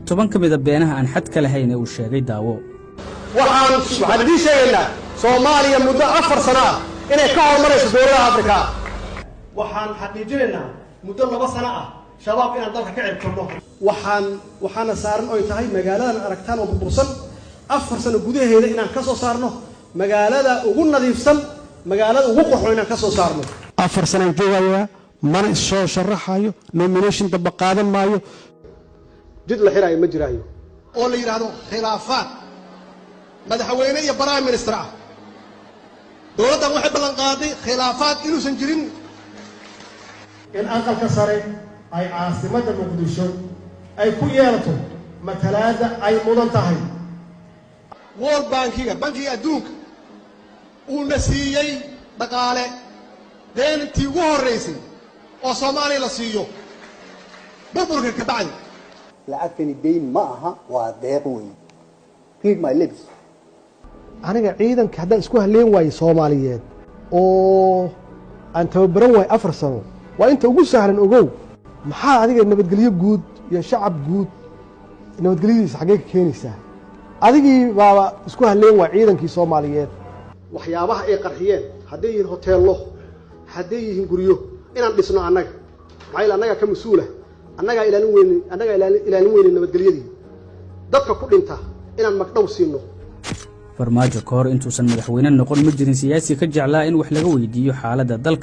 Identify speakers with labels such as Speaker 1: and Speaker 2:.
Speaker 1: toban ka mid ah beenaha aan xad ka lahayn ee uu sheegay daawo.
Speaker 2: waxaan idin sheegaynaa Soomaaliya muddo 4 sano ah inay ka hormarayso dowladda Afrika. waxaan xaqiijinaynaa muddo 2 sano ah shabaab inaan dalka ka ciribtirno. waxaana saaran oo tahay magaaladan aragtaan oo burbursan 4 sano gudaheeda inaan ka soo saarno magaalada ugu nadiifsan magaalada ugu qurxoon inaan ka soo saarno.
Speaker 3: 4 sano joogaya mana soo sharaxayo nomination daba qaadan maayo
Speaker 2: jid la xirayo ma jiraayo oo la yiraahdo khilaafaad madaxweyne iyo prime minister ah dowladda waxay ballan qaaday khilaafaad inuusan jirin in aqalka sare ay caasimadda Muqdisho ay ku yeelato matalaada ay mudan tahay World Bankiga bankiga adduunka uu na siiyay dhaqaale deentii ugu horeysay oo Soomaaliya la siiyo burburka ka bacay
Speaker 4: lacagtani deyn ma aha waa deeq weyn read my lips
Speaker 2: aniga ciidanka hadda isku haleen waay Soomaaliyeed oo aan tababaran waay 4 sano waa inta ugu sahlan ogow maxaa adiga nabadgelyo guud iyo shacab guud nabadgelyadiisa xagee ka keenaysaa adigii baa isku haleen waay ciidankii Soomaaliyeed waxyaabaha ay qarxiyeen haday yihiin hoteelo haday yihiin guryo inaan dhisno annaga ka masuula annaga ilaalin weyn nabadgelyadii dadka ku dhinta inaan magdhow siino.
Speaker 1: Farmaajo ka hor intuusan madaxweyne noqon ma jirin siyaasi ka jeclaa in wax laga weydiiyo xaaladda dalka.